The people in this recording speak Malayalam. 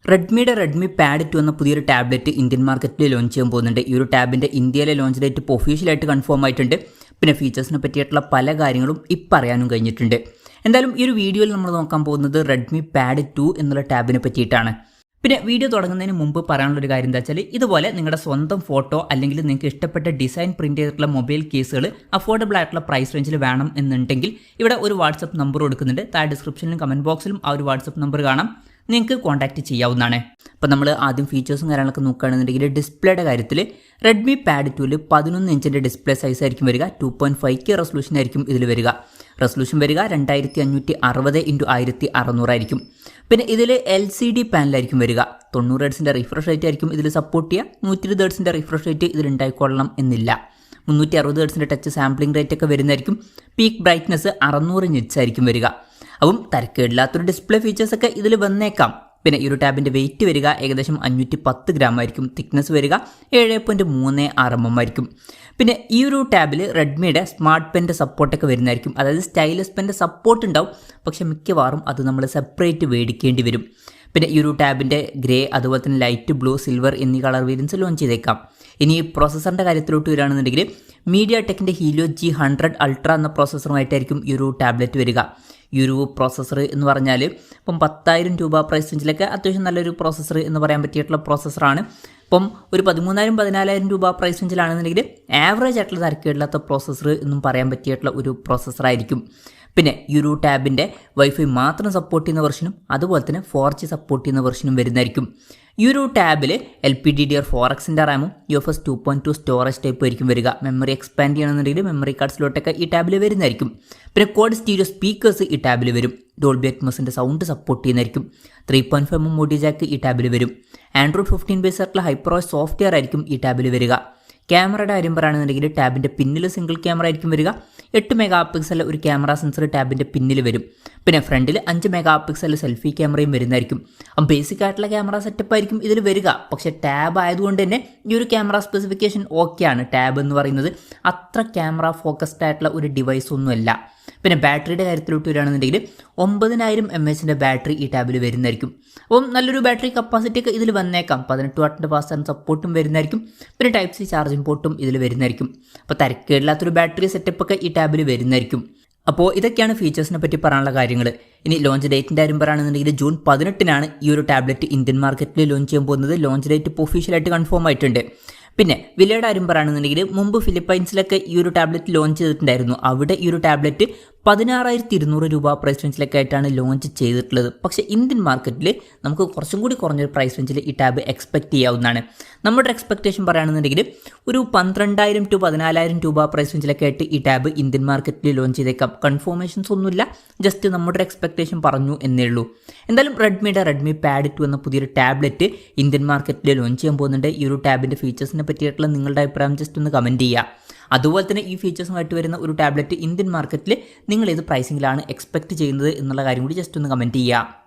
റെഡ്മിയുടെ റെഡ്മി പാഡ് 2 എന്ന പുതിയൊരു ടാബ്ലറ്റ് ഇന്ത്യൻ മാർക്കറ്റിൽ ലോഞ്ച് ചെയ്യാൻ പോകുന്നുണ്ട്. ഈ ഒരു ടാബിൻ്റെ ഇന്ത്യയിലെ ലോഞ്ച് ഡേറ്റ് ഇപ്പോൾ ഒഫീഷ്യലായിട്ട് കൺഫേം ആയിട്ടുണ്ട്. പിന്നെ ഫീച്ചേഴ്സിനെ പറ്റിയിട്ടുള്ള പല കാര്യങ്ങളും ഇപ്പം അറിയാനും കഴിഞ്ഞിട്ടുണ്ട്. എന്തായാലും ഈ ഒരു വീഡിയോയിൽ നമ്മൾ നോക്കാൻ പോകുന്നത് റെഡ്മി പാഡ് 2 എന്നുള്ള ടാബിനെ പറ്റിയിട്ടാണ്. പിന്നെ വീഡിയോ തുടങ്ങുന്നതിന് മുമ്പ് പറയാനുള്ളൊരു കാര്യം എന്താ വെച്ചാൽ, ഇതുപോലെ നിങ്ങളുടെ സ്വന്തം ഫോട്ടോ അല്ലെങ്കിൽ നിങ്ങൾക്ക് ഇഷ്ടപ്പെട്ട ഡിസൈൻ പ്രിൻറ്റ് ചെയ്തിട്ടുള്ള മൊബൈൽ കേസുകൾ അഫോർഡബിൾ ആയിട്ടുള്ള പ്രൈസ് റേഞ്ചിൽ വേണം എന്നുണ്ടെങ്കിൽ ഇവിടെ ഒരു വാട്സപ്പ് നമ്പർ കൊടുക്കുന്നുണ്ട്. താഴെ ഡിസ്ക്രിപ്ഷനിലും കമൻറ്റ് ബോക്സിലും ആ ഒരു വാട്സപ്പ് നമ്പർ കാണാം, നിങ്ങൾക്ക് കോൺടാക്റ്റ് ചെയ്യാവുന്നതാണ്. അപ്പോൾ നമ്മൾ ആദ്യം ഫീച്ചേഴ്സും കാര്യങ്ങളൊക്കെ നോക്കുകയാണെന്നുണ്ടെങ്കിൽ ഡിസ്പ്ലേയുടെ കാര്യത്തിൽ റെഡ്മി പാഡ് 2 11 ഇഞ്ചിൻ്റെ ഡിസ്പ്ലേ സൈസ് ആയിരിക്കും വരിക. 2.5K റെസൊല്യൂഷൻ ആയിരിക്കും ഇതിൽ വരിക. റെസൊല്യൂഷൻ വരിക 2560x1600 ആയിരിക്കും. പിന്നെ ഇതിൽ LCD പാനലായിരിക്കും വരിക. 90 ഹെർട്സിൻ്റെ റിഫ്രഷ് റേറ്റ് ആയിരിക്കും ഇതിൽ സപ്പോർട്ട് ചെയ്യുക. 120 ഹെർട്സിൻ്റെ റിഫ്രഷ് റേറ്റ് ഇതിൽ ഉണ്ടായിക്കൊള്ളണം എന്നില്ല. 360 ഹെർട്സിൻ്റെ ടച്ച് സാമ്പിളിംഗ് റേറ്റ് ഒക്കെ വരുന്നതായിരിക്കും. പീക്ക് ബ്രൈറ്റ്നസ് 600 നിറ്റ്സ് ആയിരിക്കും വരിക. അപ്പം തരക്കേടില്ലാത്തൊരു ഡിസ്പ്ലേ ഫീച്ചേഴ്സൊക്കെ ഇതിൽ വന്നേക്കാം. പിന്നെ ഈ ഒരു ടാബിൻ്റെ വെയിറ്റ് വരിക ഏകദേശം 510 ഗ്രാം ആയിരിക്കും. തിക്നെസ് വരിക 7.36 mm ആയിരിക്കും. പിന്നെ ഈ ഒരു ടാബിൽ റെഡ്മിയുടെ സ്മാർട്ട് പെൻ്റെ സപ്പോർട്ടൊക്കെ വരുന്നതായിരിക്കും. അതായത് സ്റ്റൈലസ് പെൻ്റെ സപ്പോർട്ട് ഉണ്ടാവും, പക്ഷെ മിക്കവാറും അത് നമ്മൾ സെപ്പറേറ്റ് മേടിക്കേണ്ടി വരും. പിന്നെ ഈ ഒരു ടാബിൻ്റെ ഗ്രേ, അതുപോലെ തന്നെ ലൈറ്റ് ബ്ലൂ, സിൽവർ എന്നീ കളർ വേരിയൻസ് ലോഞ്ച് ചെയ്തേക്കാം. ഇനി പ്രോസസ്സറിൻ്റെ കാര്യത്തിലോട്ട് വരികയാണെന്നുണ്ടെങ്കിൽ മീഡിയ ടെക്കിൻ്റെ ഹീലിയോ G100 അൾട്ര എന്ന പ്രോസസ്സറുമായിട്ടായിരിക്കും ഈ ഒരു ടാബ്ലറ്റ് വരിക. ഈ ഒരു പ്രോസസ്സർ എന്ന് പറഞ്ഞാൽ ഇപ്പം 10,000 രൂപ പ്രൈസ് റേഞ്ചിലൊക്കെ അത്യാവശ്യം നല്ലൊരു പ്രോസസ്സർ എന്ന് പറയാൻ പറ്റിയിട്ടുള്ള പ്രോസസ്സറാണ്. ഇപ്പം ഒരു 13,000-14,000 രൂപ പ്രൈസ് റേഞ്ചിലാണെന്നുണ്ടെങ്കിൽ ആവറേജ് ആയിട്ടുള്ള തരക്കേടില്ലാത്ത പ്രോസസ്സർ എന്നും പറയാൻ പറ്റിയിട്ടുള്ള ഒരു പ്രോസസ്സറായിരിക്കും. പിന്നെ ഈ ഒരു ടാബിൻ്റെ വൈഫൈ മാത്രം സപ്പോർട്ട് ചെയ്യുന്ന വെർഷനും അതുപോലെ തന്നെ 4G സപ്പോർട്ട് ചെയ്യുന്ന വെർഷനും വരുന്നതായിരിക്കും. ഈ ഒരു ടാബിൽ LPDDR4Xൻ്റെ റാമും UFS 2.2 സ്റ്റോറേജ് ടൈപ്പ് ആയിരിക്കും വരിക. മെമ്മറി എക്സ്പാൻഡ് ചെയ്യണമെന്നുണ്ടെങ്കിൽ മെമ്മറി കാർഡ് സ്ലോട്ടൊക്കെ ഈ ടാബിൽ വരുന്നതായിരിക്കും. പിന്നെ ക്വാഡ് സ്റ്റീരിയോ സ്പീക്കേഴ്സ് ഈ ടാബിൽ വരും. ഡോൾബി അറ്റ്മോസിൻ്റെ സൗണ്ട് സപ്പോർട്ട് ചെയ്യുന്നതായിരിക്കും. 3.5 mm ഓഡിയോ ജാക്ക് ഈ ടാബിൽ വരും. ആൻഡ്രോയിഡ് 15 ബേസ് ആയിട്ടുള്ള ഹൈപ്രോസ് സോഫ്റ്റ്വെയർ ആയിരിക്കും ഈ ടാബിൽ വരിക. ക്യാമറയുടെ കാര്യം പറയുകയാണെന്നുണ്ടെങ്കിൽ ടാബിൻ്റെ പിന്നിൽ സിംഗിൾ ക്യാമറ ആയിരിക്കും വരിക. 8 മെഗാ പിക്സൽ ഒരു ക്യാമറ സെൻസർ ടാബിൻ്റെ പിന്നിൽ വരും. പിന്നെ ഫ്രണ്ടിൽ 5 മെഗാ പിക്സൽ സെൽഫി ക്യാമറയും വരുന്നതായിരിക്കും. അപ്പം ബേസിക് ആയിട്ടുള്ള ക്യാമറ സെറ്റപ്പ് ആയിരിക്കും ഇതിൽ വരിക. പക്ഷേ ടാബ് ആയതുകൊണ്ട് തന്നെ ഈ ഒരു ക്യാമറ സ്പെസിഫിക്കേഷൻ ഓക്കെയാണ്. ടാബ് എന്ന് പറയുന്നത് അത്ര ക്യാമറ ഫോക്കസ്ഡ് ആയിട്ടുള്ള ഒരു ഡിവൈസ് ഒന്നുമല്ല. പിന്നെ ബാറ്ററിയുടെ കാര്യത്തിലോട്ട് വരികയാണെന്നുണ്ടെങ്കിൽ 9000 mAh ബാറ്ററി ഈ ടാബിൽ വരുന്നതായിരിക്കും. അപ്പം നല്ലൊരു ബാറ്ററി കപ്പാസിറ്റി ഒക്കെ ഇതിൽ വന്നേക്കാം. 18 വാട്ടിൻ്റെ ഫാസ്റ്റ് ചാർജിങ് സപ്പോർട്ടും വരുന്നതായിരിക്കും. പിന്നെ Type C ചാർജിങ് പോർട്ടും ഇതിൽ വരുന്നതായിരിക്കും. അപ്പോൾ തരക്കേടില്ലാത്തൊരു ബാറ്ററി സെറ്റപ്പ് ഒക്കെ ഈ ടാബിൽ വരുന്നതായിരിക്കും. അപ്പോൾ ഇതൊക്കെയാണ് ഫീച്ചേഴ്സിനെ പറ്റി പറയാനുള്ള കാര്യങ്ങൾ. ഇനി ലോഞ്ച് ഡേറ്റിൻ്റെ കാര്യം പറയുകയാണെന്നുണ്ടെങ്കിൽ ജൂൺ 18 ഈ ഒരു ടാബ്ലറ്റ് ഇന്ത്യൻ മാർക്കറ്റിൽ ലോഞ്ച് ചെയ്യാൻ പോകുന്നത്. ലോഞ്ച് ഡേറ്റ് ഇപ്പോൾ ഒഫീഷ്യലായിട്ട് കൺഫേം ആയിട്ടുണ്ട്. പിന്നെ വിലയുടെ കാര്യം പറയുകയാണെന്നുണ്ടെങ്കിൽ മുമ്പ് ഫിലിപ്പൈൻസിലൊക്കെ ഈ ഒരു ടാബ്ലറ്റ് ലോഞ്ച് ചെയ്തിട്ടുണ്ടായിരുന്നു. അവിടെ ഈ ഒരു ടാബ്ലറ്റ് 16,200 രൂപ പ്രൈസ് റേഞ്ചിലൊക്കെ ആയിട്ടാണ് ലോഞ്ച് ചെയ്തിട്ടുള്ളത്. പക്ഷേ ഇന്ത്യൻ മാർക്കറ്റിൽ നമുക്ക് കുറച്ചും കൂടി കുറഞ്ഞൊരു പ്രൈസ് റേഞ്ചിൽ ഈ ടാബ് എക്സ്പെക്ട് ചെയ്യാവുന്നതാണ്. നമ്മുടെ എക്സ്പെക്ടേഷൻ പറയുകയാണെന്നുണ്ടെങ്കിൽ ഒരു 12,000 to 14,000 രൂപ പ്രൈസ് റേഞ്ചിലൊക്കെ ആയിട്ട് ഈ ടാബ് ഇന്ത്യൻ മാർക്കറ്റിൽ ലോഞ്ച് ചെയ്തേക്കാം. കൺഫർമേഷൻസ് ഒന്നുമില്ല, ജസ്റ്റ് നമ്മുടെ എക്സ്പെക്ടേഷൻ പറഞ്ഞു എന്നേ ഉള്ളൂ. എന്തായാലും റെഡ്മിയുടെ റെഡ്മി പാഡ് 2 എന്ന പുതിയൊരു ടാബ്ലറ്റ് ഇന്ത്യൻ മാർക്കറ്റിൽ ലോഞ്ച് ചെയ്യാൻ പോകുന്നുണ്ട്. ഈ ഒരു ടാബിൻ്റെ ഫീച്ചേഴ്സിനെ പറ്റിയിട്ടുള്ള നിങ്ങളുടെ അഭിപ്രായം ജസ്റ്റ് ഒന്ന് കമൻറ്റ് ചെയ്യുക. അതുപോലെ തന്നെ ഈ ഫീച്ചേഴ്സുമായിട്ട് വരുന്ന ഒരു ടാബ്ലറ്റ് ഇന്ത്യൻ മാർക്കറ്റിൽ നിങ്ങൾ ഏത് പ്രൈസിങ്ങിലാണ് എക്സ്പെക്ട് ചെയ്യുന്നത് എന്നുള്ള കാര്യം കൂടി ജസ്റ്റ് ഒന്ന് കമൻറ്റ് ചെയ്യുക.